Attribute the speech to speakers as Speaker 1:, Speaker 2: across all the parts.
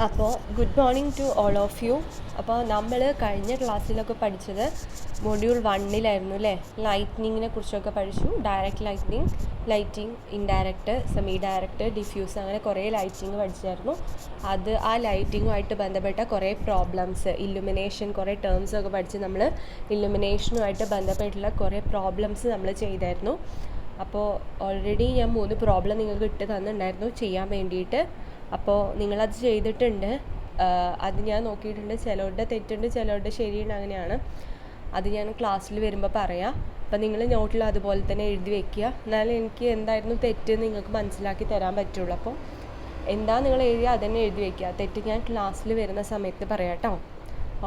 Speaker 1: അപ്പോൾ good morning to all of you. അപ്പോൾ നമ്മൾ കഴിഞ്ഞ ക്ലാസ്സിലൊക്കെ പഠിച്ചത് മൊഡ്യൂൾ 1-ലായിരുന്നു അല്ലേ. ലൈറ്റ്നിങ്ങിനെ കുറിച്ചൊക്കെ പഠിച്ചു. Direct lighting, indirect, semi direct, diffuse, അങ്ങനെ കുറേ ലൈറ്റിംഗ് പഠിച്ചായിരുന്നു. ആ ലൈറ്റിങ്ങുമായിട്ട് ബന്ധപ്പെട്ട കുറേ പ്രോബ്ലംസ്, ഇല്ലുമിനേഷൻ, കുറേ ടേംസൊക്കെ പഠിച്ച് നമ്മൾ ഇല്ലുമിനേഷനുമായിട്ട് ബന്ധപ്പെട്ടുള്ള കുറേ പ്രോബ്ലംസ് നമ്മൾ ചെയ്തായിരുന്നു. അപ്പോൾ ഓൾറെഡി ഞാൻ 3 പ്രോബ്ലം നിങ്ങൾക്ക് ഇട്ട് തന്നിട്ടുണ്ടായിരുന്നു ചെയ്യാൻ വേണ്ടിയിട്ട്. അപ്പോൾ നിങ്ങളത് ചെയ്തിട്ടുണ്ട്. അത് ഞാൻ നോക്കിയിട്ടുണ്ട്. ചിലരുടെ തെറ്റുണ്ട്, ചിലരുടെ ശരിയുണ്ട്, അങ്ങനെയാണ്. അത് ഞാൻ ക്ലാസ്സിൽ വരുമ്പോൾ പറയാം. അപ്പോൾ നിങ്ങൾ നോട്ടിൽ അതുപോലെ തന്നെ എഴുതി വെക്കുക. എന്നാലും എനിക്ക് എന്തായിരുന്നു തെറ്റ് നിങ്ങൾക്ക് മനസ്സിലാക്കി തരാൻ പറ്റുള്ളൂ. അപ്പോൾ എന്താ നിങ്ങൾ എഴുതിയ അതന്നെ എഴുതി വെക്കുക. തെറ്റ് ഞാൻ ക്ലാസ്സിൽ വരുന്ന സമയത്ത് പറയാം കേട്ടോ.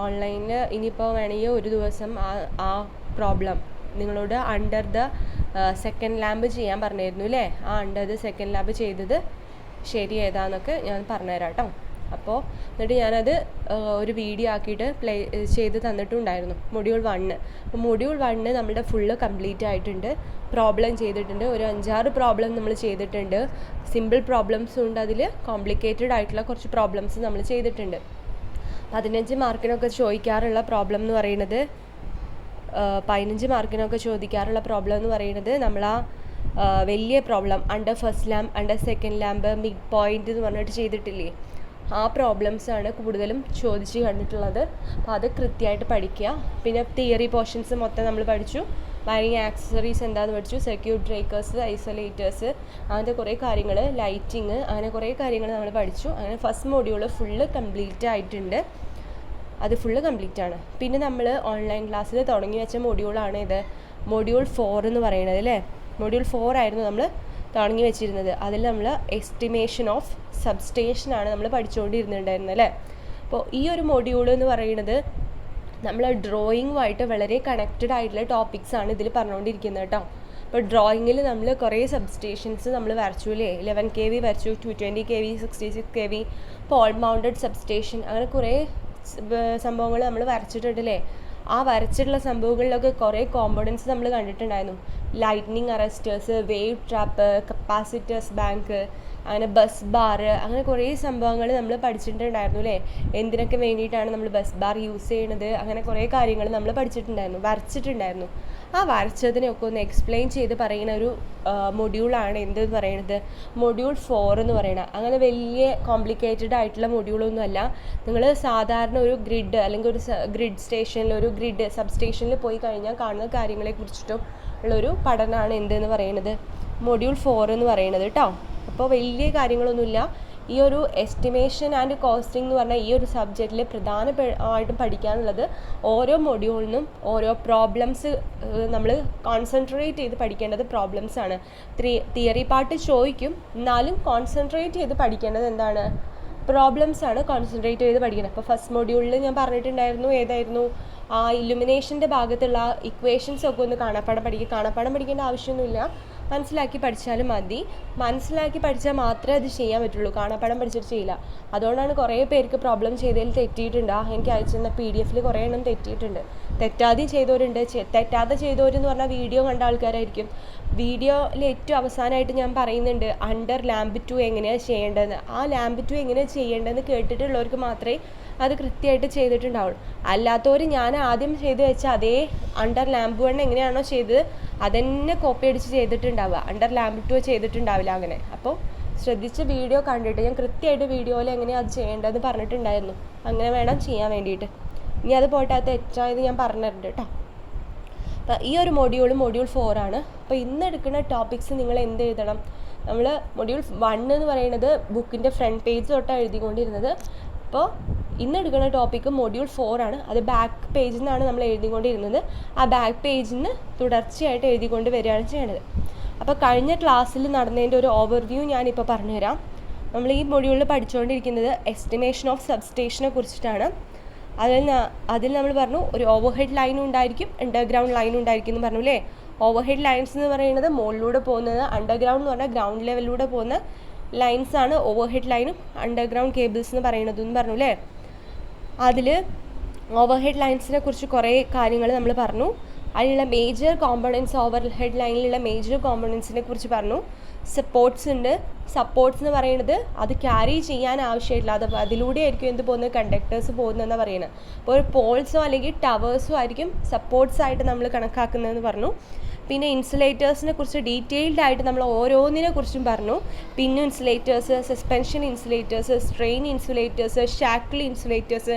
Speaker 1: ഓൺലൈനിൽ ഇനിയിപ്പോൾ വേണമെങ്കിൽ ഒരു ദിവസം ആ പ്രോബ്ലം നിങ്ങളോട് അണ്ടർ ദ സെക്കൻഡ് ലാമ്പ് ചെയ്യാൻ പറഞ്ഞിരുന്നു അല്ലേ. ആ അണ്ടർ ദ സെക്കൻഡ് ലാമ്പ് ചെയ്തത് ശരി ഏതാന്നൊക്കെ ഞാൻ പറഞ്ഞുതരാം കേട്ടോ. അപ്പോൾ എന്നിട്ട് ഞാനത് ഒരു വീഡിയോ ആക്കിയിട്ട് പ്ലേ ചെയ്ത് തന്നിട്ടുണ്ടായിരുന്നു മൊഡ്യൂൾ 1. അപ്പോൾ മൊഡ്യൂൾ 1 നമ്മുടെ ഫുള്ള് കംപ്ലീറ്റ് ആയിട്ടുണ്ട്. പ്രോബ്ലം ചെയ്തിട്ടുണ്ട്. ഒരു 5-6 പ്രോബ്ലം നമ്മൾ ചെയ്തിട്ടുണ്ട്. സിമ്പിൾ പ്രോബ്ലംസും ഉണ്ട്, അതിൽ കോംപ്ലിക്കേറ്റഡ് ആയിട്ടുള്ള കുറച്ച് പ്രോബ്ലംസ് നമ്മൾ ചെയ്തിട്ടുണ്ട്. 15 മാർക്കിനൊക്കെ ചോദിക്കാറുള്ള പ്രോബ്ലം എന്ന് പറയുന്നത് 15 മാർക്കിനൊക്കെ ചോദിക്കാറുള്ള പ്രോബ്ലം എന്ന് പറയുന്നത് നമ്മൾ വലിയ problem under first lamp, under second lamp, mid point എന്ന് പറഞ്ഞിട്ട് ചെയ്തിട്ടില്ലേ, ആ പ്രോബ്ലംസാണ് കൂടുതലും ചോദിച്ച് കണ്ടിട്ടുള്ളത്. അപ്പോൾ അത് കൃത്യമായിട്ട് പഠിക്കുക. പിന്നെ തിയറി പോർഷൻസ് മൊത്തം നമ്മൾ പഠിച്ചു. വയറിങ് ആക്സസറീസ് എന്താണെന്ന് പഠിച്ചു, സർക്യൂട്ട് ബ്രേക്കേഴ്സ്, ഐസൊലേറ്റേഴ്സ്, അങ്ങനത്തെ കുറേ കാര്യങ്ങൾ, ലൈറ്റിങ്, അങ്ങനെ കുറേ കാര്യങ്ങൾ നമ്മൾ പഠിച്ചു. അങ്ങനെ ഫസ്റ്റ് മൊഡ്യൂൾ ഫുള്ള് കംപ്ലീറ്റ് ആയിട്ടുണ്ട്. അത് ഫുള്ള് കംപ്ലീറ്റ് ആണ്. പിന്നെ നമ്മൾ ഓൺലൈൻ ക്ലാസ്സിൽ തുടങ്ങി വെച്ച മൊഡ്യൂളാണ് ഇത്, മൊഡ്യൂൾ 4 എന്ന് പറയുന്നത് അല്ലേ. മൊഡ്യൂൾ 4 ആയിരുന്നു നമ്മൾ തുടങ്ങി വെച്ചിരുന്നത്. അതിൽ നമ്മൾ എസ്റ്റിമേഷൻ ഓഫ് സബ്സ്റ്റേഷനാണ് നമ്മൾ പഠിച്ചുകൊണ്ടിരുന്നുണ്ടായിരുന്നത് അല്ലേ. അപ്പോൾ ഈ ഒരു മൊഡ്യൂൾ എന്ന് പറയുന്നത് നമ്മൾ ഡ്രോയിങ്ങുമായിട്ട് വളരെ കണക്റ്റഡ് ആയിട്ടുള്ള ടോപ്പിക്സാണ് ഇതിൽ പറഞ്ഞുകൊണ്ടിരിക്കുന്നത് കേട്ടോ. അപ്പോൾ ഡ്രോയിങ്ങിൽ നമ്മൾ കുറേ സബ്സ്റ്റേഷൻസ് നമ്മൾ വരച്ചു അല്ലേ. 11 kV വരച്ചു, 220 kV, 66 kV, Paul mounted substation, അങ്ങനെ കുറേ സംഭവങ്ങൾ നമ്മൾ വരച്ചിട്ടുണ്ടല്ലേ. ആ വരച്ചിട്ടുള്ള സംഭവങ്ങളിലൊക്കെ കുറേ കോമ്പോണൻസ് നമ്മൾ കണ്ടിട്ടുണ്ടായിരുന്നു. Lightning arresters, wave trap, capacitors bank, അങ്ങനെ ബസ് ബാർ, അങ്ങനെ കുറേ സംഭവങ്ങൾ നമ്മൾ പഠിച്ചിട്ടുണ്ടായിരുന്നു അല്ലേ. എന്തിനൊക്കെ വേണ്ടിയിട്ടാണ് നമ്മൾ ബസ് ബാർ യൂസ് ചെയ്യണത്, അങ്ങനെ കുറേ കാര്യങ്ങൾ നമ്മൾ പഠിച്ചിട്ടുണ്ടായിരുന്നു, വരച്ചിട്ടുണ്ടായിരുന്നു. ആ വരച്ചതിനെയൊക്കെ ഒന്ന് എക്സ്പ്ലെയിൻ ചെയ്ത് പറയുന്ന ഒരു മൊഡ്യൂളാണ് എന്തെന്ന് പറയുന്നത്, മൊഡ്യൂൾ 4 എന്ന് പറയുന്നത്. അങ്ങനെ വലിയ കോംപ്ലിക്കേറ്റഡ് ആയിട്ടുള്ള മൊഡ്യൂളൊന്നുമല്ല. നിങ്ങൾ സാധാരണ ഒരു ഗ്രിഡ് അല്ലെങ്കിൽ ഒരു ഗ്രിഡ് സ്റ്റേഷനിൽ, ഒരു ഗ്രിഡ് സബ് സ്റ്റേഷനിൽ പോയി കഴിഞ്ഞാൽ കാണുന്ന കാര്യങ്ങളെ കുറിച്ചിട്ടും ഉള്ളൊരു പഠനമാണ് എന്തെന്ന് പറയുന്നത്, മൊഡ്യൂൾ 4 എന്ന് പറയുന്നത് കേട്ടോ. അപ്പോൾ വലിയ കാര്യങ്ങളൊന്നുമില്ല. ഈ ഒരു എസ്റ്റിമേഷൻ ആൻഡ് കോസ്റ്റിംഗ് എന്ന് പറഞ്ഞാൽ ഈ ഒരു സബ്ജക്റ്റിൽ പ്രധാനമായിട്ടും പഠിക്കാനുള്ളത് ഓരോ മൊഡ്യൂളിനും ഓരോ പ്രോബ്ലംസ് നമ്മൾ കോൺസെൻട്രേറ്റ് ചെയ്ത് പഠിക്കേണ്ടത് പ്രോബ്ലംസ് ആണ്. തിയറി പാർട്ട് ചോദിക്കും, എന്നാലും കോൺസെൻട്രേറ്റ് ചെയ്ത് പഠിക്കേണ്ടത് എന്താണ്, പ്രോബ്ലംസ് ആണ് കോൺസെൻട്രേറ്റ് ചെയ്ത് പഠിക്കണം. അപ്പോൾ ഫസ്റ്റ് മൊഡ്യൂളിൽ ഞാൻ പറഞ്ഞിട്ടുണ്ടായിരുന്നു ഏതായിരുന്നു, ആ ഇല്ലുമിനേഷൻ്റെ ഭാഗത്തുള്ള ഇക്വേഷൻസ് ഒക്കെ ഒന്ന് കാണാപ്പാടം പഠിക്കേണ്ട ആവശ്യമൊന്നുമില്ല, മനസ്സിലാക്കി പഠിച്ചാലും മതി. മനസ്സിലാക്കി പഠിച്ചാൽ മാത്രമേ അത് ചെയ്യാൻ പറ്റുള്ളൂ, കാണാപ്പാടം പഠിച്ചിട്ട് ചെയ്യില്ല. അതുകൊണ്ടാണ് കുറേ പേർക്ക് പ്രോബ്ലം ചെയ്തതിൽ തെറ്റിയിട്ടുണ്ട്. എനിക്ക് അയച്ചിരുന്ന PDF കുറേ എണ്ണം തെറ്റിയിട്ടുണ്ട്. തെറ്റാതെയും ചെയ്തവരുണ്ട്, തെറ്റാതെ ചെയ്തവരെന്ന് പറഞ്ഞാൽ വീഡിയോ കണ്ട ആൾക്കാരായിരിക്കും. വീഡിയോയിൽ ഏറ്റവും അവസാനമായിട്ട് ഞാൻ പറയുന്നുണ്ട് അണ്ടർ ലാമ്പ് 2 എങ്ങനെയാണ് ചെയ്യേണ്ടതെന്ന്. ആ ലാമ്പ് 2 എങ്ങനെയാണ് ചെയ്യേണ്ടതെന്ന് കേട്ടിട്ടുള്ളവർക്ക് മാത്രമേ അത് കൃത്യമായിട്ട് ചെയ്തിട്ടുണ്ടാവുള്ളൂ. അല്ലാത്തവർ ഞാൻ ആദ്യം ചെയ്ത് വെച്ച അതേ അണ്ടർ ലാമ്പ് 1 എങ്ങനെയാണോ ചെയ്തത് അതന്നെ കോപ്പി അടിച്ച് ചെയ്തിട്ടുണ്ടാവുക, അണ്ടർ ലാമ്പ് 2 ചെയ്തിട്ടുണ്ടാവില്ല അങ്ങനെ. അപ്പോൾ ശ്രദ്ധിച്ച് വീഡിയോ കണ്ടിട്ട് ഞാൻ കൃത്യമായിട്ട് വീഡിയോയിൽ എങ്ങനെയാണ് അത് ചെയ്യേണ്ടതെന്ന് പറഞ്ഞിട്ടുണ്ടായിരുന്നു. അങ്ങനെ വേണം ചെയ്യാൻ വേണ്ടിയിട്ട്. ഇനി അത് പോയിട്ട് അത് തെറ്റായത് ഞാൻ പറഞ്ഞിട്ടുണ്ട് കേട്ടോ. അപ്പോൾ ഈ ഒരു മൊഡ്യൂൾ 4 ആണ്. അപ്പോൾ ഇന്ന് എടുക്കുന്ന ടോപ്പിക്സ് നിങ്ങൾ എന്ത് എഴുതണം, നമ്മൾ മൊഡ്യൂൾ 1 എന്ന് പറയുന്നത് ബുക്കിൻ്റെ ഫ്രണ്ട് പേജ് തൊട്ടാണ് എഴുതിക്കൊണ്ടിരുന്നത്. അപ്പോൾ ഇന്ന് എടുക്കുന്ന ടോപ്പിക്ക് മൊഡ്യൂൾ 4 ആണ്. അത് ബാക്ക് പേജിൽ നിന്നാണ് നമ്മൾ എഴുതിക്കൊണ്ടിരുന്നത്. ആ ബാക്ക് പേജിൽ നിന്ന് തുടർച്ചയായിട്ട് എഴുതിക്കൊണ്ട് വരികയാണ് ചെയ്യണത്. അപ്പോൾ കഴിഞ്ഞ ക്ലാസ്സിൽ നടന്നതിൻ്റെ ഒരു ഓവർവ്യൂ ഞാനിപ്പോൾ പറഞ്ഞുതരാം. നമ്മൾ ഈ മൊഡ്യൂളിൽ പഠിച്ചുകൊണ്ടിരിക്കുന്നത് എസ്റ്റിമേഷൻ ഓഫ് സബ്സ്റ്റേഷനെ കുറിച്ചിട്ടാണ്. അതിൽ നമ്മൾ പറഞ്ഞു ഒരു ഓവർഹെഡ് ലൈനും ഉണ്ടായിരിക്കും, അണ്ടർഗ്രൗണ്ട് ലൈനും ഉണ്ടായിരിക്കും എന്ന് പറഞ്ഞു അല്ലേ. ഓവർഹെഡ് ലൈൻസ് എന്ന് പറയുന്നത് മുകളിലൂടെ പോകുന്നത്, അണ്ടർഗ്രൗണ്ട് എന്ന് പറഞ്ഞാൽ ഗ്രൗണ്ട് ലെവലിലൂടെ പോകുന്ന ലൈൻസാണ് ഓവർഹെഡ് ലൈനും അണ്ടർഗ്രൗണ്ട് കേബിൾസ് എന്ന് പറയുന്നതെന്ന് പറഞ്ഞു അല്ലേ. അതിൽ ഓവർഹെഡ് ലൈൻസിനെ കുറിച്ച് കുറേ കാര്യങ്ങൾ നമ്മൾ പറഞ്ഞു. അതിലുള്ള മേജർ കോമ്പണൻസ്, ഓവർഹെഡ് ലൈനിലുള്ള മേജർ കോമ്പണൻസിനെ കുറിച്ച് പറഞ്ഞു. സപ്പോർട്ട്സ് ഉണ്ട്. സപ്പോർട്ട്സ് എന്ന് പറയുന്നത് അത് ക്യാരി ചെയ്യാൻ ആവശ്യമായിട്ടില്ല, അത് അതിലൂടെ ആയിരിക്കും എന്ത് പോകുന്നത്, കണ്ടക്ടേഴ്സ് പോകുന്നതെന്ന് പറയുന്നത്. അപ്പോൾ ഒരു പോൾസോ അല്ലെങ്കിൽ ടവേഴ്സോ ആയിരിക്കും സപ്പോർട്ട്സ് ആയിട്ട് നമ്മൾ കണക്കാക്കുന്നതെന്ന് പറഞ്ഞു. പിന്നെ ഇൻസുലേറ്റേഴ്സിനെ കുറിച്ച് ഡീറ്റെയിൽഡ് ആയിട്ട് നമ്മൾ ഓരോന്നിനെ കുറിച്ചും പറഞ്ഞു. Pin insulators, suspension insulators, strain insulators, shackle insulators,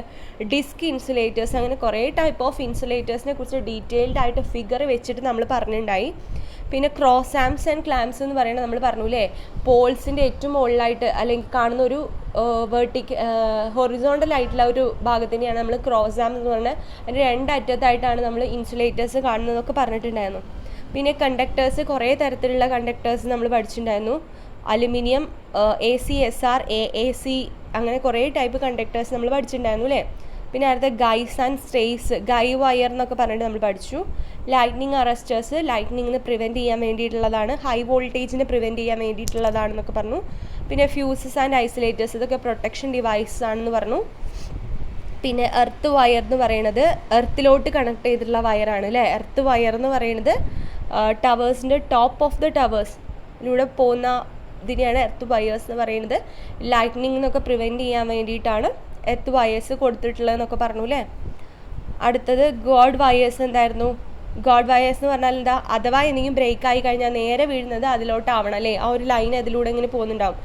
Speaker 1: disc insulators, അങ്ങനെ കുറേ ടൈപ്പ് ഓഫ് ഇൻസുലേറ്റേഴ്സിനെ കുറിച്ച് ഡീറ്റെയിൽഡ് ആയിട്ട് ഫിഗർ വെച്ചിട്ട് നമ്മൾ പറഞ്ഞിട്ടുണ്ടായി. പിന്നെ ക്രോസ് ആംസ് ആൻഡ് ക്ലാംസ് എന്ന് പറയുന്നത് നമ്മൾ പറഞ്ഞു അല്ലേ, പോൾസിൻ്റെ ഏറ്റവും മുകളിലായിട്ട് അല്ലെങ്കിൽ കാണുന്ന ഒരു ഹൊറിസോണ്ടൽ ആയിട്ടുള്ള ഒരു ഭാഗത്തിനെയാണ് നമ്മൾ ക്രോസ് ആം എന്ന് പറഞ്ഞാൽ അതിൻ്റെ രണ്ടറ്റത്തായിട്ടാണ് നമ്മൾ ഇൻസുലേറ്റേഴ്സ് കാണുന്നതൊക്കെ പറഞ്ഞിട്ടുണ്ടായിരുന്നു. പിന്നെ കണ്ടക്ടേഴ്സ്, കുറേ തരത്തിലുള്ള കണ്ടക്ടേഴ്സ് നമ്മൾ പഠിച്ചിട്ടുണ്ടായിരുന്നു. അലുമിനിയം, ACSR, AAC, അങ്ങനെ കുറേ ടൈപ്പ് കണ്ടക്ടേഴ്സ് നമ്മൾ പഠിച്ചിട്ടുണ്ടായിരുന്നു അല്ലേ. പിന്നെ അടുത്ത guys and stays, Guy wire എന്നൊക്കെ പറഞ്ഞിട്ട് നമ്മൾ പഠിച്ചു. ലൈറ്റ്നിങ് അറസ്റ്റേഴ്സ്, ലൈറ്റ്നിങ്ങിന് പ്രിവെൻറ്റ് ചെയ്യാൻ വേണ്ടിയിട്ടുള്ളതാണ്, ഹൈ വോൾട്ടേജിനെ പ്രിവെൻറ്റ് ചെയ്യാൻ വേണ്ടിയിട്ടുള്ളതാണെന്നൊക്കെ പറഞ്ഞു. പിന്നെ ഫ്യൂസസ് ആൻഡ് ഐസൊലേറ്റേഴ്സ്, ഇതൊക്കെ പ്രൊട്ടക്ഷൻ ഡിവൈസ് ആണെന്ന് പറഞ്ഞു. പിന്നെ എർത്ത് വയർ എന്ന് പറയുന്നത് എർത്തിലോട്ട് കണക്ട് ചെയ്തിട്ടുള്ള വയറാണ് അല്ലേ. എർത്ത് വയർ എന്ന് പറയുന്നത് ടവേഴ്സിൻ്റെ ടോപ്പ് ഓഫ് ദ ടവേഴ്സിലൂടെ പോകുന്ന ഇതിനെയാണ് എർത്ത് വയേഴ്സ് എന്ന് പറയുന്നത്. ലൈറ്റ്നിങ് എന്നൊക്കെ പ്രിവെൻറ്റ് ചെയ്യാൻ വേണ്ടിയിട്ടാണ് എർത്ത് വയേഴ്സ് കൊടുത്തിട്ടുള്ളതെന്നൊക്കെ പറഞ്ഞു അല്ലേ. അടുത്തത് ഗോഡ് വയേഴ്സ് എന്തായിരുന്നു? ഗോഡ് വയേഴ്സ് എന്ന് പറഞ്ഞാൽ എന്താ, അഥവാ എന്തെങ്കിലും ബ്രേക്ക് ആയി കഴിഞ്ഞാൽ നേരെ വീഴുന്നത് അതിലോട്ടാവണം അല്ലേ, ആ ഒരു ലൈൻ അതിലൂടെ ഇങ്ങനെ പോകുന്നുണ്ടാവും.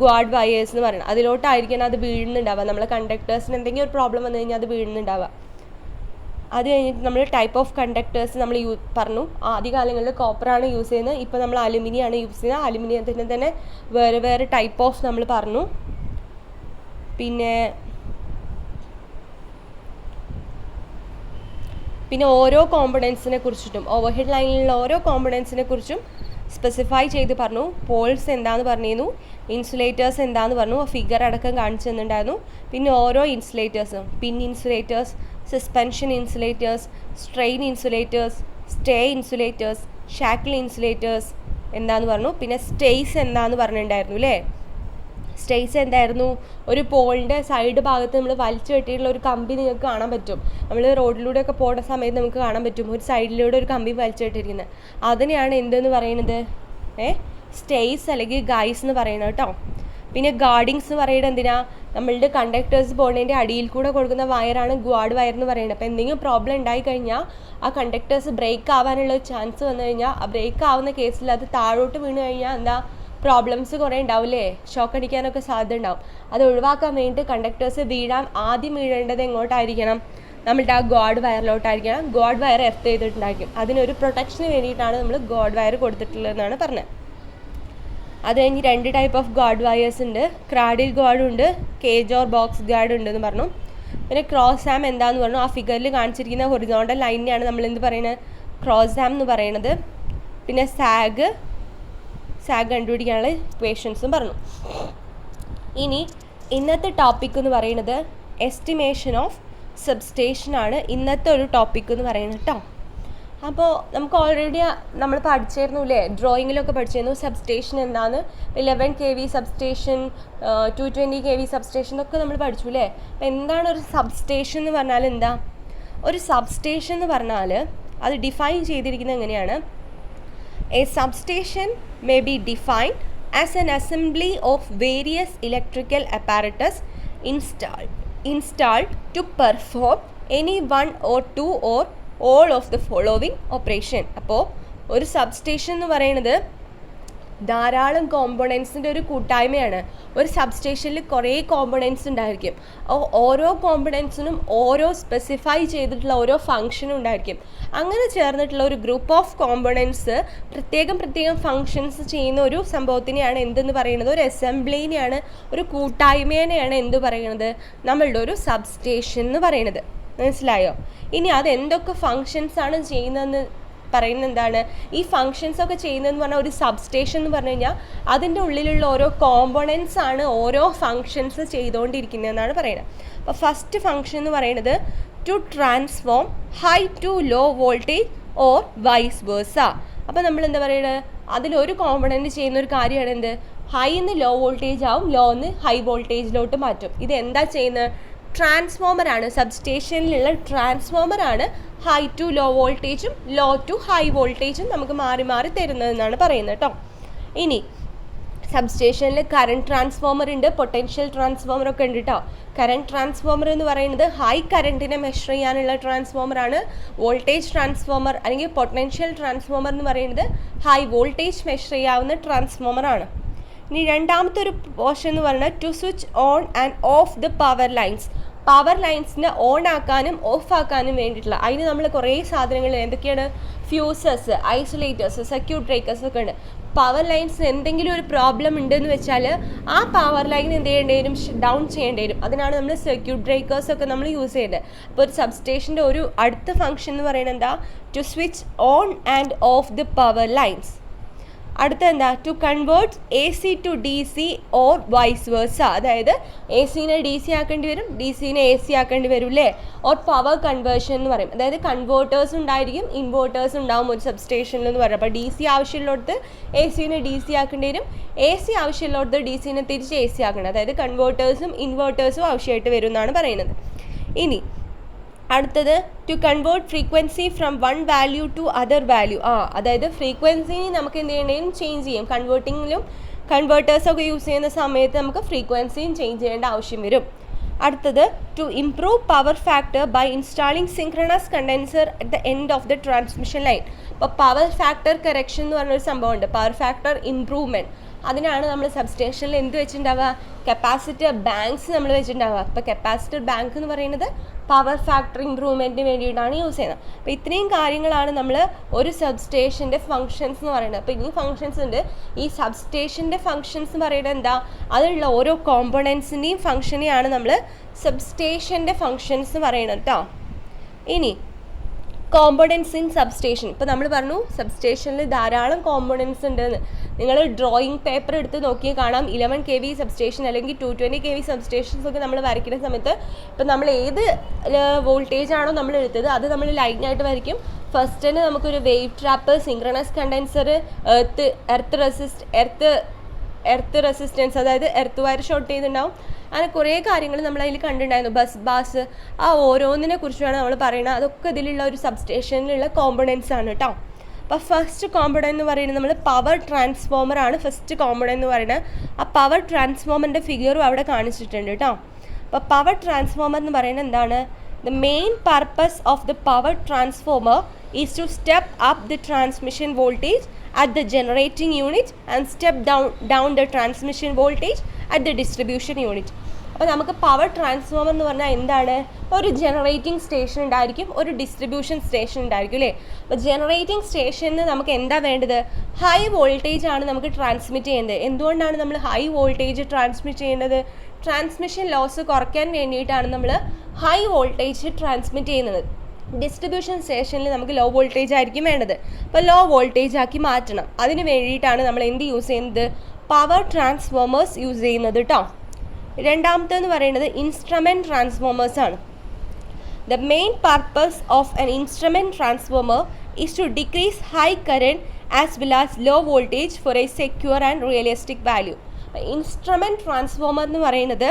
Speaker 1: ഗോഡ് വയേഴ്സ് എന്ന് പറയുന്നത് അതിലോട്ടായിരിക്കണം അത് വീഴുന്നുണ്ടാവുക. നമ്മളെ കണ്ടക്ടേഴ്സിന് എന്തെങ്കിലും ഒരു പ്രോബ്ലം വന്നു കഴിഞ്ഞാൽ അത് വീഴുന്നുണ്ടാവുക. അത് കഴിഞ്ഞിട്ട് നമ്മൾ ടൈപ്പ് ഓഫ് കണ്ടക്ടേഴ്സ് നമ്മൾ പറഞ്ഞു. ആദ്യകാലങ്ങളിൽ കോപ്പറാണ് യൂസ് ചെയ്യുന്നത്, ഇപ്പോൾ നമ്മൾ അലുമിനിയാണ് യൂസ് ചെയ്യുന്നത്. അലുമിനിയത്തിൻ്റെ തന്നെ വേറെ വേറെ ടൈപ്പ് ഓഫ് നമ്മൾ പറഞ്ഞു. പിന്നെ ഓരോ കോമ്പണൻസിനെ കുറിച്ചിട്ടും ഓവർഹെഡ് ലൈനിലുള്ള ഓരോ കോമ്പണൻസിനെ കുറിച്ചും സ്പെസിഫൈ ചെയ്ത് പറഞ്ഞു. പോൾസ് എന്താണെന്ന് പറഞ്ഞിരുന്നു, ഇൻസുലേറ്റേഴ്സ് എന്താണെന്ന് പറഞ്ഞു, ഫിഗർ അടക്കം കാണിച്ചു തന്നിട്ടുണ്ടായിരുന്നു. പിന്നെ ഓരോ ഇൻസുലേറ്റേഴ്സും, pin insulators, suspension insulators, strain insulators, stay insulators, shackle insulators എന്താണെന്ന് പറഞ്ഞു. പിന്നെ സ്റ്റേയ്സ് എന്താണെന്ന് പറഞ്ഞിട്ടുണ്ടായിരുന്നു അല്ലേ. സ്റ്റേയ്സ് എന്തായിരുന്നു? ഒരു പോളിൻ്റെ സൈഡ് ഭാഗത്ത് നമ്മൾ വലിച്ചു കെട്ടിയിട്ടുള്ള ഒരു കമ്പി നിങ്ങൾക്ക് കാണാൻ പറ്റും. നമ്മൾ റോഡിലൂടെയൊക്കെ പോകുന്ന സമയത്ത് നമുക്ക് കാണാൻ പറ്റും ഒരു സൈഡിലൂടെ ഒരു കമ്പി വലിച്ചു കെട്ടിയിരിക്കുന്നത്. അതിനെയാണ് എന്തെന്ന് പറയുന്നത്? സ്റ്റേയ്സ് അല്ലെങ്കിൽ ഗൈസ് എന്ന് പറയുന്നത് കേട്ടോ. പിന്നെ ഗാർഡിങ്സ് എന്ന് പറയുന്നത് എന്തിനാ? നമ്മളുടെ കണ്ടക്ടേഴ്സ് പോകുന്നതിൻ്റെ അടിയിൽ കൂടെ കൊടുക്കുന്ന വയറാണ് ഗാർഡ് വയർ എന്ന് പറയുന്നത്. അപ്പോൾ എന്തെങ്കിലും പ്രോബ്ലം ഉണ്ടായി കഴിഞ്ഞാൽ ആ കണ്ടക്ടേഴ്സ് ബ്രേക്ക് ആവാനുള്ള ഒരു ചാൻസ് വന്നു കഴിഞ്ഞാൽ ആ ബ്രേക്ക് ആവുന്ന കേസിൽ അത് താഴോട്ട് വീണ് കഴിഞ്ഞാൽ എന്താ പ്രോബ്ലംസ് കുറേ ഉണ്ടാവില്ലേ, ഷോക്ക് അടിക്കാനൊക്കെ സാധ്യത ഉണ്ടാവും. അത് ഒഴിവാക്കാൻ വേണ്ടിയിട്ട് കണ്ടക്ടേഴ്സ് ആദ്യം വീഴേണ്ടത് എങ്ങോട്ടായിരിക്കണം? നമ്മളുടെ ആ ഗാർഡ് വയറിലോട്ടായിരിക്കണം. ഗാർഡ് വയർ എർത്ത് ചെയ്തിട്ടുണ്ടായിരിക്കും. അതിനൊരു പ്രൊട്ടക്ഷന് വേണ്ടിയിട്ടാണ് നമ്മൾ ഗാർഡ് വയർ കൊടുത്തിട്ടുള്ളതെന്നാണ് പറഞ്ഞത്. അത് കഴിഞ്ഞ് 2 ടൈപ്പ് ഓഫ് ഗാർഡ് വയേഴ്സ് ഉണ്ട്. ക്രാഡിൽ ഗാർഡും ഉണ്ട്, കേജ് ഓർ ബോക്സ് ഗാർഡ് ഉണ്ടെന്ന് പറഞ്ഞു. പിന്നെ ക്രോസ് ആം എന്താന്ന് പറഞ്ഞു. ആ ഫിഗറിൽ കാണിച്ചിരിക്കുന്ന ഹൊറിസോണ്ടൽ ലൈനിനെയാണ് നമ്മൾ എന്ത് പറയുന്നത്? ക്രോസ് ആം എന്ന് പറയുന്നത്. പിന്നെ സാഗ് കണ്ടുപിടിക്കാനുള്ള ഇക്വേഷൻസും പറഞ്ഞു. ഇനി ഇന്നത്തെ ടോപ്പിക് എന്ന് പറയുന്നത് എസ്റ്റിമേഷൻ ഓഫ് സബ്സ്റ്റേഷനാണ് ഇന്നത്തെ ഒരു ടോപ്പിക് എന്ന് പറയുന്നത് കേട്ടോ. അപ്പോൾ നമുക്ക് ഓൾറെഡി നമ്മൾ പഠിച്ചിരുന്നു അല്ലേ, ഡ്രോയിങ്ങിലൊക്കെ പഠിച്ചിരുന്നു സബ്സ്റ്റേഷൻ എന്താന്ന്. 11 kV സബ്സ്റ്റേഷൻ, 220 kV സബ്സ്റ്റേഷൻ ഒക്കെ നമ്മൾ പഠിച്ചു അല്ലേ. അപ്പോൾ എന്താണ് ഒരു സബ്സ്റ്റേഷൻ എന്ന് പറഞ്ഞാൽ എന്താ? ഒരു സബ്സ്റ്റേഷൻ എന്ന് പറഞ്ഞാൽ അത് ഡിഫൈൻ ചെയ്തിരിക്കുന്നത് എങ്ങനെയാണ്? A substation may be defined as an assembly of various electrical apparatus installed to perform any one or two or all of the following operation. അപ്പോൾ ഒരു സബ്സ്റ്റേഷൻ എന്ന് പറയുന്നത് ധാരാളം കോമ്പണൻസിൻ്റെ ഒരു കൂട്ടായ്മയാണ്. ഒരു സബ്സ്റ്റേഷനിൽ കുറേ കോമ്പണൻസ് ഉണ്ടായിരിക്കും. ഓരോ കോമ്പണൻസിനും ഓരോ സ്പെസിഫൈ ചെയ്തിട്ടുള്ള ഓരോ ഫങ്ഷനും ഉണ്ടായിരിക്കും. അങ്ങനെ ചേർന്നിട്ടുള്ള ഒരു ഗ്രൂപ്പ് ഓഫ് കോമ്പണൻസ് പ്രത്യേകം ഫങ്ഷൻസ് ചെയ്യുന്ന ഒരു സംഭവത്തിനെയാണ് എന്തെന്ന് പറയുന്നത്? ഒരു അസംബ്ലിനെയാണ്, ഒരു കൂട്ടായ്മേനെയാണ് എന്ത് പറയുന്നത്? നമ്മളുടെ ഒരു സബ്സ്റ്റേഷൻ എന്ന് പറയുന്നത്. മനസ്സിലായോ? ഇനി അത് എന്തൊക്കെ ഫങ്ഷൻസ് ആണ് ചെയ്യുന്നതെന്ന് പറയുന്നത് എന്താണ്? ഈ ഫങ്ഷൻസ് ഒക്കെ ചെയ്യുന്നതെന്ന് പറഞ്ഞാൽ ഒരു സബ്സ്റ്റേഷൻ എന്ന് പറഞ്ഞു കഴിഞ്ഞാൽ അതിൻ്റെ ഉള്ളിലുള്ള ഓരോ കോമ്പണൻസ് ആണ് ഓരോ ഫങ്ഷൻസ് ചെയ്തുകൊണ്ടിരിക്കുന്നതെന്നാണ് പറയുന്നത്. അപ്പോൾ ഫസ്റ്റ് ഫങ്ഷൻ എന്ന് പറയുന്നത് to transform high to low voltage or vice versa. അപ്പോൾ നമ്മൾ എന്താ പറയുന്നത്? അതിലൊരു കോമ്പണൻറ്റ് ചെയ്യുന്ന ഒരു കാര്യമാണ് എന്ത്? ഹൈന്ന് ലോ വോൾട്ടേജ് ആവും, ലോന്ന് ഹൈ വോൾട്ടേജിലോട്ട് മാറ്റും. ഇത് എന്താ ചെയ്യുന്നത്? ട്രാൻസ്ഫോമറാണ്. സബ്സ്റ്റേഷനിലുള്ള ട്രാൻസ്ഫോമറാണ് ഹൈ ടു ലോ വോൾട്ടേജും ലോ ടു ഹൈ വോൾട്ടേജും നമുക്ക് മാറി മാറി തരുന്നതെന്നാണ് പറയുന്നത് കേട്ടോ. ഇനി സബ്സ്റ്റേഷനിൽ കറണ്ട് ട്രാൻസ്ഫോമർ ഉണ്ട്, പൊട്ടൻഷ്യൽ ട്രാൻസ്ഫോമർ ഒക്കെ ഉണ്ട് കേട്ടോ. കറണ്ട് ട്രാൻസ്ഫോമർ എന്ന് പറയുന്നത് ഹൈ കറണ്ടിനെ മെഷർ ചെയ്യാനുള്ള ട്രാൻസ്ഫോമറാണ്. വോൾട്ടേജ് ട്രാൻസ്ഫോമർ അല്ലെങ്കിൽ പൊട്ടൻഷ്യൽ ട്രാൻസ്ഫോമർ എന്ന് പറയുന്നത് ഹൈ വോൾട്ടേജ് മെഷർ ചെയ്യാവുന്ന ട്രാൻസ്ഫോമറാണ്. ഇനി രണ്ടാമത്തെ ഒരു പോർഷൻ എന്ന് പറയുന്നത് to switch on and off the power lines. Power ലൈൻസിനെ ഓൺ ആക്കാനും ഓഫ് ആക്കാനും വേണ്ടിയിട്ടുള്ള അതിന് നമ്മൾ കുറേ സാധനങ്ങൾ എന്തൊക്കെയാണ്, ഫ്യൂസസ്, ഐസൊലേറ്റേഴ്സ്, സർക്യൂട്ട് ബ്രേക്കേഴ്സ് ഒക്കെ ഉണ്ട്. പവർ ലൈൻസിന് എന്തെങ്കിലും ഒരു പ്രോബ്ലം ഉണ്ടെന്ന് വെച്ചാൽ ആ പവർ ലൈൻ എന്ത് ചെയ്യേണ്ടി വരും, ഡൗൺ ചെയ്യേണ്ടി വരും. അതിനാണ് നമ്മൾ സർക്യൂട്ട് ബ്രേക്കേഴ്സ് ഒക്കെ നമ്മൾ യൂസ് ചെയ്യേണ്ടത്. അപ്പോൾ ഒരു സബ്സ്റ്റേഷൻ്റെ ഒരു അടുത്ത ഫംഗ്ഷൻ എന്ന് പറയുന്നത് എന്താ, to switch on and off the power lines. അടുത്ത എന്താ, to convert A C to D C or vice versa. അതായത് എ സിനെ ഡി സി ആക്കേണ്ടി വരും, ഡി സിനെ എ സി ആക്കേണ്ടി വരും അല്ലേ. ഓർ പവർ കൺവേർഷൻ എന്ന് പറയും. അതായത് കൺവേർട്ടേഴ്സ് ഉണ്ടായിരിക്കും, ഇൻവേർട്ടേഴ്സ് ഉണ്ടാവും ഒരു സബ്സ്റ്റേഷനിൽ എന്ന് പറയും. അപ്പോൾ ഡി സി ആവശ്യമുള്ളിടത്ത് എ സിനെ ഡി സി ആക്കേണ്ടി വരും, എ സി ആവശ്യമുള്ളിടത്ത് ഡി സിനെ തിരിച്ച് എ സി ആക്കണം. അതായത് കൺവേർട്ടേഴ്സും ഇൻവേർട്ടേഴ്സും ആവശ്യമായിട്ട് വരും എന്നാണ് പറയുന്നത്. ഇനി അടുത്തത് to convert frequency from one value to other value. അതായത് ഫ്രീക്വൻസി നമുക്ക് എന്ത് ചെയ്യണമെങ്കിലും ചേഞ്ച് ചെയ്യും. കൺവേർട്ടിങ്ങിലും കൺവേർട്ടേഴ്സൊക്കെ യൂസ് ചെയ്യുന്ന സമയത്ത് നമുക്ക് ഫ്രീക്വൻസിയും ചേഞ്ച് ചെയ്യേണ്ട ആവശ്യം വരും. അടുത്തത് to improve power factor by installing synchronous condenser at the end of the transmission line. അപ്പോൾ പവർ ഫാക്ടർ കറക്ഷൻ എന്ന് പറഞ്ഞൊരു സംഭവമുണ്ട്, പവർ ഫാക്ടർ ഇംപ്രൂവ്മെൻറ്റ്. അതിനാണ് നമ്മൾ സബ്സ്റ്റേഷനിൽ എന്ത് വെച്ചിട്ടുണ്ടാവുക, കപ്പാസിറ്റർ ബാങ്ക്സ് നമ്മൾ വെച്ചിട്ടുണ്ടാവുക. അപ്പോൾ കപ്പാസിറ്റർ ബാങ്ക് എന്ന് പറയുന്നത് പവർ ഫാക്ടർ ഇംപ്രൂവ്മെൻറ്റിന് വേണ്ടിയിട്ടാണ് യൂസ് ചെയ്യുന്നത്. അപ്പോൾ ഇത്രയും കാര്യങ്ങളാണ് നമ്മൾ ഒരു സബ്സ്റ്റേഷൻ്റെ ഫങ്ഷൻസ് എന്ന് പറയുന്നത്. അപ്പോൾ ഇനി ഫങ്ഷൻസ് ഉണ്ട്. ഈ സബ്സ്റ്റേഷൻ്റെ ഫങ്ഷൻസ് എന്ന് പറയുന്നത് എന്താ, അതിലുള്ള ഓരോ കോമ്പണൻസിൻ്റെയും ഫങ്ഷനെയാണ് നമ്മൾ സബ്സ്റ്റേഷൻ്റെ ഫങ്ഷൻസ് എന്ന് പറയുന്നത് കേട്ടോ. ഇനി കോമ്പണൻസ് ഇൻ സബ്സ്റ്റേഷൻ. ഇപ്പോൾ നമ്മൾ പറഞ്ഞു സബ്സ്റ്റേഷനിൽ ധാരാളം കോമ്പണൻസ് ഉണ്ടെന്ന്. നിങ്ങൾ ഡ്രോയിങ് പേപ്പർ എടുത്ത് നോക്കിയാൽ കാണാം 11 kV സബ്സ്റ്റേഷൻ അല്ലെങ്കിൽ 220 kV സബ്സ്റ്റേഷൻസ് ഒക്കെ നമ്മൾ വരയ്ക്കുന്ന സമയത്ത് ഇപ്പം നമ്മൾ ഏത് വോൾട്ടേജ് ആണോ നമ്മൾ എടുത്തത് അത് നമ്മൾ ലൈനായിട്ട് വരയ്ക്കും. ഫസ്റ്റ് തന്നെ നമുക്കൊരു wave trap, synchronous condenser, earth resistance, അതായത് എർത്ത് വയർ ഷോർട്ട് ചെയ്തിട്ടുണ്ടാവും. അങ്ങനെ കുറേ കാര്യങ്ങൾ നമ്മൾ അതിൽ കണ്ടിട്ടുണ്ടായിരുന്നു. ബസ് ബാസ്, ആ ഓരോന്നിനെ കുറിച്ചാണ് നമ്മൾ പറയുന്നത്. അതൊക്കെ ഇതിലുള്ള ഒരു സബ്സ്റ്റേഷനിലുള്ള കോമ്പണൻസ് ആണ് കേട്ടോ. അപ്പോൾ ഫസ്റ്റ് കോമ്പണൻ്റ് എന്ന് പറയുന്നത് നമ്മൾ പവർ ട്രാൻസ്ഫോമർ ആണ്. ഫസ്റ്റ് കോമ്പണൻ്റ് എന്ന് പറയുന്നത് ആ പവർ ട്രാൻസ്ഫോമറിൻ്റെ ഫിഗറും അവിടെ കാണിച്ചിട്ടുണ്ട് കേട്ടോ. അപ്പോൾ പവർ ട്രാൻസ്ഫോമർ എന്ന് പറയുന്നത് എന്താണ്, the main purpose of the power transformer is to step up the transmission voltage at the generating unit and step down the transmission voltage at the distribution unit. അപ്പോൾ നമുക്ക് power transformer എന്ന് പറഞ്ഞാൽ എന്താണ്, ഒരു generating station ഉണ്ടായിരിക്കും, ഒരു distribution station ഉണ്ടായിരിക്കും അല്ലേ. അപ്പോൾ ജനറേറ്റിംഗ് സ്റ്റേഷനിൽ നമുക്ക് എന്താ വേണ്ടത്, ഹൈ വോൾട്ടേജ് ആണ് നമുക്ക് ട്രാൻസ്മിറ്റ് ചെയ്യുന്നത്. എന്തുകൊണ്ടാണ് നമ്മൾ ഹൈ വോൾട്ടേജ് ട്രാൻസ്മിറ്റ് ചെയ്യേണ്ടത്, ട്രാൻസ്മിഷൻ ലോസ് കുറയ്ക്കാൻ വേണ്ടിയിട്ടാണ് നമ്മൾ ഹൈ വോൾട്ടേജ് ട്രാൻസ്മിറ്റ് ചെയ്യുന്നത്. ഡിസ്ട്രിബ്യൂഷൻ സ്റ്റേഷനിൽ നമുക്ക് ലോ വോൾട്ടേജ് ആയിരിക്കും വേണ്ടത്. അപ്പോൾ ലോ വോൾട്ടേജ് ആക്കി മാറ്റണം. അതിന് വേണ്ടിയിട്ടാണ് നമ്മൾ എന്ത് യൂസ് ചെയ്യുന്നത്, പവർ ട്രാൻസ്ഫോമേഴ്സ് യൂസ് ചെയ്യുന്നത് കേട്ടോ. രണ്ടാമത്തെന്ന് പറയുന്നത് ഇൻസ്ട്രുമെൻറ്റ് ട്രാൻസ്ഫോമേഴ്സ് ആണ്. The main purpose of an instrument transformer is to decrease high current as well as low voltage for a secure and realistic value. Instrument transformer എന്ന് പറയുന്നത്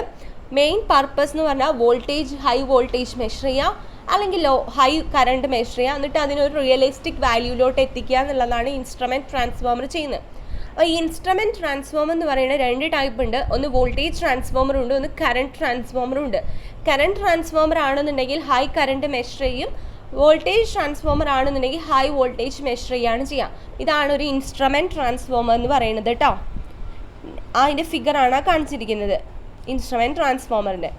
Speaker 1: main purpose എന്ന് പറഞ്ഞാൽ voltage, high voltage measure ചെയ്യുക അല്ലെങ്കിൽ high current measure ചെയ്യുക, എന്നിട്ട് അതിനൊരു realistic വാല്യൂലോട്ട് എത്തിക്കുക എന്നുള്ളതാണ് ഇൻസ്ട്രുമെൻറ്റ് ട്രാൻസ്ഫോമർ ചെയ്യുന്നത്. അപ്പോൾ ഈ ഇൻസ്ട്രുമെൻറ്റ് ട്രാൻസ്ഫോമർ എന്ന് പറയുന്നത് 2 ടൈപ്പ് ഉണ്ട്. ഒന്ന് വോൾട്ടേജ് ട്രാൻസ്ഫോമർ ഉണ്ട്, ഒന്ന് കറണ്ട് ട്രാൻസ്ഫോമർ ഉണ്ട്. കറണ്ട് ട്രാൻസ്ഫോമർ ആണെന്നുണ്ടെങ്കിൽ ഹൈ കറണ്ട് മെഷർ ചെയ്യും, വോൾട്ടേജ് ട്രാൻസ്ഫോമർ ആണെന്നുണ്ടെങ്കിൽ ഹൈ വോൾട്ടേജ് മെഷർ ചെയ്യുകയാണ് ചെയ്യുക. ഇതാണ് ഒരു ഇൻസ്ട്രുമെൻറ്റ് ട്രാൻസ്ഫോമർ എന്ന് പറയുന്നത് കേട്ടോ. അതിൻ്റെ ഫിഗറാണ് കാണിച്ചിരിക്കുന്നത് ഇൻസ്ട്രുമെൻറ്റ് ട്രാൻസ്ഫോമറിൻ്റെ.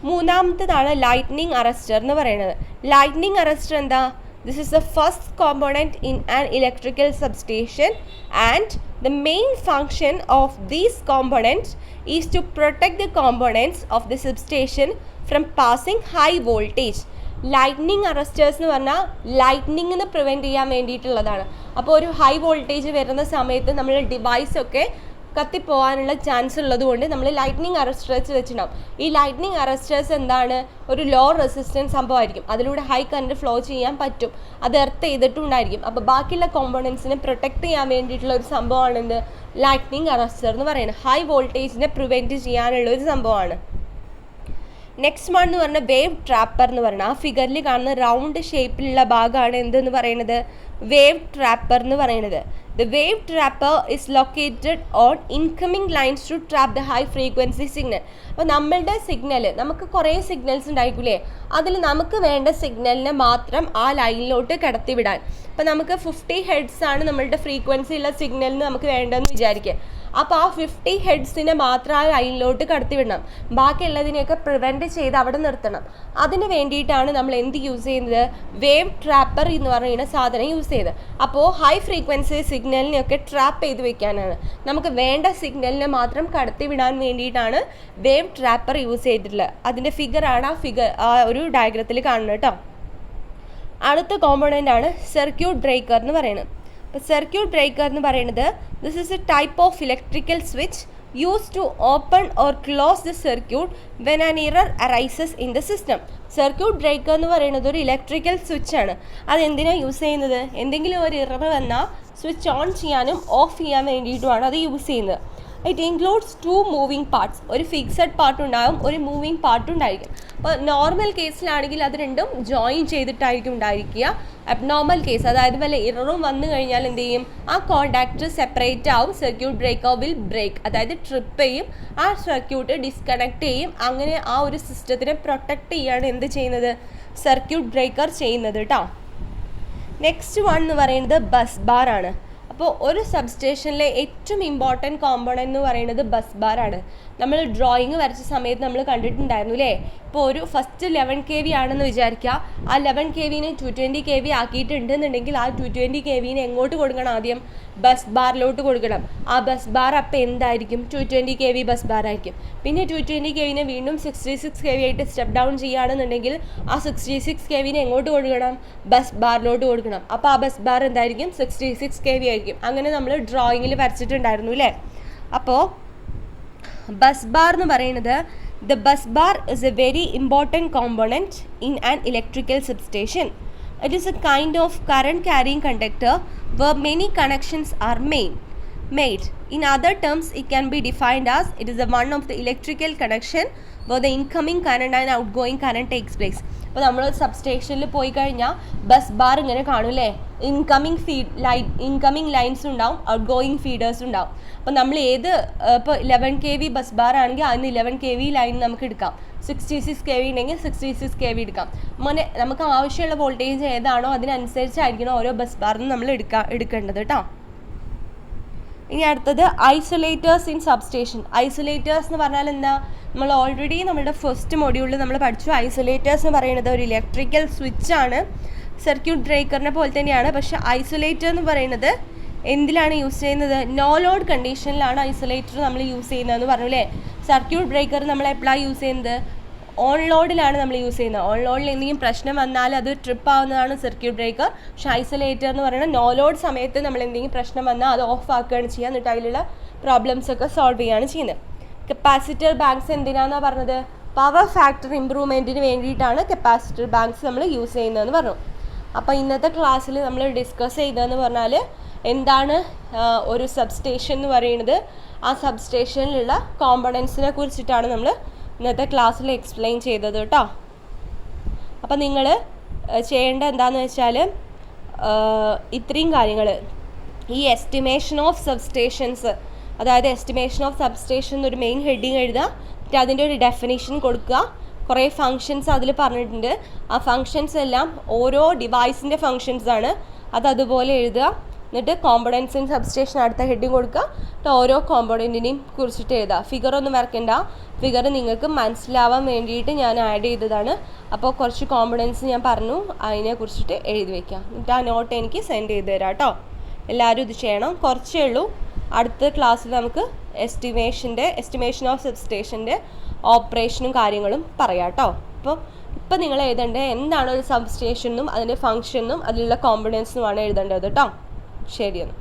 Speaker 1: മൂന്നാമത്തേതാണ് ലൈറ്റ്നിങ് അറസ്റ്റർ എന്ന് പറയുന്നത്. ലൈറ്റ്നിങ് അറസ്റ്റർ എന്താ, this is the first component in an electrical substation and the main function of these components is to protect the components of the substation from passing high voltage. Lightning arresters എന്ന് പറഞ്ഞാൽ ലൈറ്റ്നിങ്ങിന് prevent ചെയ്യാൻ വേണ്ടിയിട്ടുള്ളതാണ്. അപ്പോൾ ഒരു high voltage വരുന്ന സമയത്ത് നമ്മൾ ഡിവൈസൊക്കെ കത്തിപ്പോകാനുള്ള chance ഉള്ളതുകൊണ്ട് നമ്മൾ ലൈറ്റ്നിങ് അറസ്റ്റേഴ്സ് വെച്ചിട്ടുണ്ടാവും. ഈ ലൈറ്റ്നിങ് അറസ്റ്റേഴ്സ് എന്താണ്, ഒരു ലോ റെസിസ്റ്റൻസ് സംഭവമായിരിക്കും. അതിലൂടെ ഹൈ കറണ്ട് ഫ്ലോ ചെയ്യാൻ പറ്റും, അത് എർത്ത് ചെയ്തിട്ടുണ്ടായിരിക്കും. അപ്പോൾ ബാക്കിയുള്ള കോമ്പണൻസിനെ പ്രൊട്ടക്റ്റ് ചെയ്യാൻ വേണ്ടിയിട്ടുള്ള ഒരു സംഭവമാണ് എന്ത്, ലൈറ്റ്നിങ് അറസ്റ്റർ എന്ന് പറയുന്നത്. ഹൈ വോൾട്ടേജിനെ പ്രിവെൻറ്റ് ചെയ്യാനുള്ള ഒരു സംഭവമാണ്. നെക്സ്റ്റ് വൺ എന്ന് പറഞ്ഞാൽ വേവ് ട്രാപ്പർ എന്ന് പറഞ്ഞാൽ ആ ഫിഗറിൽ കാണുന്ന റൗണ്ട് ഷേപ്പിലുള്ള ഭാഗമാണ് എന്തെന്ന് പറയുന്നത്, വേവ് ട്രാപ്പർ എന്ന് പറയുന്നത്. The wave trapper is located on incoming lines to trap the high frequency signal. അപ്പോൾ നമ്മളുടെ സിഗ്നൽ, നമുക്ക് കുറേ സിഗ്നൽസ് ഉണ്ടായിരിക്കില്ലേ, അതിൽ നമുക്ക് വേണ്ട സിഗ്നലിനെ മാത്രം ആ ലൈനിലോട്ട് കടത്തിവിടാൻ. അപ്പോൾ നമുക്ക് 50 ഹെഡ്സ് ആണ് നമ്മളുടെ ഫ്രീക്വൻസി ഉള്ള സിഗ്നലിന് നമുക്ക് വേണ്ടതെന്ന് വിചാരിക്കുക. അപ്പോൾ ആ 50 ഹെഡ്സിനെ മാത്രം ആ ലൈനിലോട്ട് കടത്തിവിടണം, ബാക്കിയുള്ളതിനെയൊക്കെ പ്രിവെൻറ്റ് ചെയ്ത് അവിടെ നിർത്തണം. അതിന് വേണ്ടിയിട്ടാണ് നമ്മൾ എന്ത് യൂസ് ചെയ്യുന്നത്, വേവ് ട്രാപ്പർ എന്ന് പറയുന്ന സാധനം യൂസ് ചെയ്ത്. അപ്പോൾ ഹൈ ഫ്രീക്വൻസി സിഗ്നലിനെയൊക്കെ ട്രാപ്പ് ചെയ്ത് വെക്കാനാണ്, നമുക്ക് വേണ്ട സിഗ്നലിനെ മാത്രം കടത്തിവിടാൻ വേണ്ടിയിട്ടാണ് വേവ് ട്രാപ്പർ യൂസ് ചെയ്തിട്ടുള്ളത്. അതിൻ്റെ ഫിഗറാണ് ആ ഒരു ഡയഗ്രത്തിൽ കാണുന്നത് കേട്ടോ. അടുത്ത കോമ്പോണൻ്റ് ആണ് സർക്യൂട്ട് ബ്രേക്കർ എന്ന് പറയുന്നത്. അപ്പോൾ സർക്യൂട്ട് ബ്രേക്കർ എന്ന് പറയുന്നത് this is a type of electrical switch use to open or close the circuit when an error arises in the system. Circuit breaker എന്ന് പറയുന്നത് ഒരു ഇലക്ട്രിക്കൽ സ്വിച്ചാണ്. അതെന്തിനാണ് യൂസ് ചെയ്യുന്നത്, എന്തെങ്കിലും ഒരു ഇറർ വന്നാൽ സ്വിച്ച് ഓൺ ചെയ്യാനും ഓഫ് ചെയ്യാൻ വേണ്ടിയിട്ടുമാണ് അത് യൂസ് ചെയ്യുന്നത്. It includes 2 moving parts. ഒരു ഫിക്സഡ് പാർട്ട് ഉണ്ടാകും, ഒരു മൂവിങ് പാർട്ട് ഉണ്ടായിരിക്കും. അപ്പോൾ നോർമൽ കേസിലാണെങ്കിൽ അത് രണ്ടും ജോയിൻ ചെയ്തിട്ടായിരിക്കും ഉണ്ടായിരിക്കുക. അബ്നോർമൽ കേസ്, അതായത് വല്ല ഇററും വന്നു കഴിഞ്ഞാൽ എന്ത് ചെയ്യും, ആ കോണ്ടാക്ട് സെപ്പറേറ്റ് ആവും, സർക്യൂട്ട് ബ്രേക്കർ വിൽ ബ്രേക്ക്, അതായത് ട്രിപ്പ് ചെയ്യും, ആ സർക്യൂട്ട് ഡിസ്കണക്ട് ചെയ്യും. അങ്ങനെ ആ ഒരു സിസ്റ്റത്തിനെ പ്രൊട്ടക്റ്റ് ചെയ്യാണ് എന്ത് ചെയ്യുന്നത്, സർക്യൂട്ട് ബ്രേക്കർ ചെയ്യുന്നത് കേട്ടോ. നെക്സ്റ്റ് വൺ എന്ന് പറയുന്നത് ബസ് ബാർ ആണ്. അപ്പോൾ ഒരു സബ്സ്റ്റേഷനിലെ ഏറ്റവും ഇമ്പോർട്ടൻറ്റ് കോമ്പോണൻ്റ് എന്ന് പറയുന്നത് ബസ് ബാർ ആണ്. നമ്മൾ ഡ്രോയിങ് വരച്ച സമയത്ത് നമ്മൾ കണ്ടിട്ടുണ്ടായിരുന്നു അല്ലേ. ഇപ്പോൾ ഒരു ഫസ്റ്റ് 11 kV ആണെന്ന് വിചാരിക്കുക, ആ 11 kVനെ 220 kV ആക്കിയിട്ടുണ്ടെന്നുണ്ടെങ്കിൽ ആ 220 kVനെ എങ്ങോട്ട് കൊടുക്കണം, ആദ്യം ബസ് ബാറിലോട്ട് കൊടുക്കണം. ആ ബസ് ബാർ അപ്പോൾ എന്തായിരിക്കും, 220 kV ബസ് ബാർ ആയിരിക്കും. പിന്നെ 220 kVനെ വീണ്ടും 66 kV ആയിട്ട് സ്റ്റെപ്പ് ഡൗൺ ചെയ്യുകയാണെന്നുണ്ടെങ്കിൽ ആ 66 kVനെ എങ്ങോട്ട് കൊടുക്കണം, ബസ് ബാറിലോട്ട് കൊടുക്കണം. അപ്പോൾ ആ ബസ് ബാർ എന്തായിരിക്കും, 66 kV ആയിരിക്കും. അങ്ങനെ നമ്മൾ ഡ്രോയിങ്ങിൽ വരച്ചിട്ടുണ്ടായിരുന്നു അല്ലേ. അപ്പോൾ ബസ് ബാർ എന്ന് പറയുന്നത്, the bus bar is A very important component in an electrical substation. It is a kind of current carrying conductor where many connections are made. In other terms, it can be defined as it is one of the electrical connection where the incoming current and outgoing current takes place. അപ്പോൾ നമ്മൾ സബ്സ്റ്റേഷനിൽ പോയി കഴിഞ്ഞാൽ bus bar ഇങ്ങനെ കാണൂല്ലേ, incoming lines ഉണ്ടാവും, out going feeders ഉണ്ടാവും. അപ്പോൾ നമ്മൾ ഏത്, ഇപ്പോൾ 11 kV ബസ് ബാർ ആണെങ്കിൽ അതിന് 11 kV ലൈൻ നമുക്ക് എടുക്കാം, 66 kV ഉണ്ടെങ്കിൽ 66 kV എടുക്കാം. മോനെ നമുക്ക് ആവശ്യമുള്ള വോൾട്ടേജ് ഏതാണോ അതിനനുസരിച്ചായിരിക്കണം ഓരോ ബസ് ബാറിനും നമ്മൾ എടുക്കേണ്ടത് കേട്ടോ. ഇനി അടുത്തത് ഐസൊലേറ്റേഴ്സ് ഇൻ സബ്സ്റ്റേഷൻ. ഐസൊലേറ്റേഴ്സ് എന്ന് പറഞ്ഞാൽ എന്താ, നമ്മൾ ഓൾറെഡി നമ്മുടെ ഫസ്റ്റ് മൊഡ്യൂളിൽ നമ്മൾ പഠിച്ചു. ഐസൊലേറ്റേഴ്സ് എന്ന് പറയുന്നത് ഒരു ഇലക്ട്രിക്കൽ സ്വിച്ചാണ്, സർക്യൂട്ട് ബ്രേക്കറിനെ പോലെ തന്നെയാണ്. പക്ഷേ ഐസൊലേറ്റർ എന്ന് പറയുന്നത് എന്തിലാണ് യൂസ് ചെയ്യുന്നത്, നോ ലോഡ് കണ്ടീഷനിലാണ് ഐസൊലേറ്റർ നമ്മൾ യൂസ് ചെയ്യുന്നതെന്ന് പറഞ്ഞു അല്ലേ. സർക്യൂട്ട് ബ്രേക്കർ നമ്മൾ എപ്പോഴാണ് യൂസ് ചെയ്യുന്നത്, ഓൺ ലോഡിലാണ് നമ്മൾ യൂസ് ചെയ്യുന്നത്. ഓൺ ലോഡിൽ എന്തെങ്കിലും പ്രശ്നം വന്നാൽ അത് ട്രിപ്പ് ആവുന്നതാണ് സർക്യൂട്ട് ബ്രേക്കർ. പക്ഷേ ഐസൊലേറ്റർ എന്ന് പറയുന്നത് നോ ലോഡ് സമയത്ത് നമ്മൾ എന്തെങ്കിലും പ്രശ്നം വന്നാൽ അത് ഓഫ് ആക്കുകയാണ് ചെയ്യുക, എന്നിട്ട് അതിലുള്ള പ്രോബ്ലംസ് ഒക്കെ സോൾവ് ചെയ്യുകയാണ് ചെയ്യുന്നത്. കപ്പാസിറ്റർ ബാങ്ക്സ് എന്തിനാണെന്നാണ് പറഞ്ഞത്, പവർ ഫാക്ടർ ഇമ്പ്രൂവ്മെൻറ്റിന് വേണ്ടിയിട്ടാണ് കപ്പാസിറ്റർ ബാങ്ക്സ് നമ്മൾ യൂസ് ചെയ്യുന്നതെന്ന് പറഞ്ഞു. അപ്പോൾ ഇന്നത്തെ ക്ലാസ്സിൽ നമ്മൾ ഡിസ്കസ് ചെയ്തതെന്ന് പറഞ്ഞാൽ എന്താണ് ഒരു സബ്സ്റ്റേഷൻ എന്ന് പറയുന്നത്, ആ സബ്സ്റ്റേഷനിലുള്ള കോമ്പണൻസിനെ കുറിച്ചിട്ടാണ് നമ്മൾ ഇന്നത്തെ ക്ലാസ്സിൽ എക്സ്പ്ലെയിൻ ചെയ്തത് കേട്ടോ. അപ്പോൾ നിങ്ങൾ ചെയ്യേണ്ട എന്താണെന്ന് വെച്ചാൽ ഇത്രയും കാര്യങ്ങൾ, ഈ എസ്റ്റിമേഷൻ ഓഫ് സബ്സ്റ്റേഷൻസ്, അതായത് എസ്റ്റിമേഷൻ ഓഫ് സബ്സ്റ്റേഷൻ എന്നൊരു മെയിൻ ഹെഡിങ് എഴുതുക, എന്നിട്ട് അതിൻ്റെ ഒരു ഡെഫിനേഷൻ കൊടുക്കുക. കുറേ ഫങ്ഷൻസ് അതിൽ പറഞ്ഞിട്ടുണ്ട്, ആ ഫങ്ഷൻസ് എല്ലാം ഓരോ ഡിവൈസിൻ്റെ ഫങ്ഷൻസാണ്, അതുപോലെ എഴുതുക. എന്നിട്ട് കോമ്പണൻസ് ഇൻ സബ്സ്റ്റേഷൻ അടുത്ത ഹെഡിങ് കൊടുക്കുക, എന്നിട്ട് ഓരോ കോമ്പണൻറ്റിനെയും കുറിച്ചിട്ട് എഴുതുക. ഫിഗറൊന്നും വരയ്ക്കണ്ട, ഫിഗർ നിങ്ങൾക്ക് മനസ്സിലാവാൻ വേണ്ടിയിട്ട് ഞാൻ ആഡ് ചെയ്തതാണ്. അപ്പോൾ കുറച്ച് കോമ്പണൻസ് ഞാൻ പറഞ്ഞു, അതിനെ കുറിച്ചിട്ട് എഴുതി വയ്ക്കാം. എന്നിട്ട് ആ നോട്ട് എനിക്ക് സെൻഡ് ചെയ്ത് തരാം കേട്ടോ. എല്ലാവരും ഇത് ചെയ്യണം, കുറച്ചേ ഉള്ളൂ. അടുത്ത ക്ലാസ്സിൽ നമുക്ക് എസ്റ്റിമേഷൻ ഓഫ് സബ്സ്റ്റേഷൻ്റെ ഓപ്പറേഷനും കാര്യങ്ങളും പറയാം കേട്ടോ. ഇപ്പോൾ നിങ്ങൾ എഴുതേണ്ടത് എന്താണ് ഒരു സബ്സ്റ്റേഷനും അതിൻ്റെ ഫങ്ഷനും അതിലുള്ള കോമ്പണൻസുമാണ് എഴുതേണ്ടത് കേട്ടോ. ശരിയെന്ന്.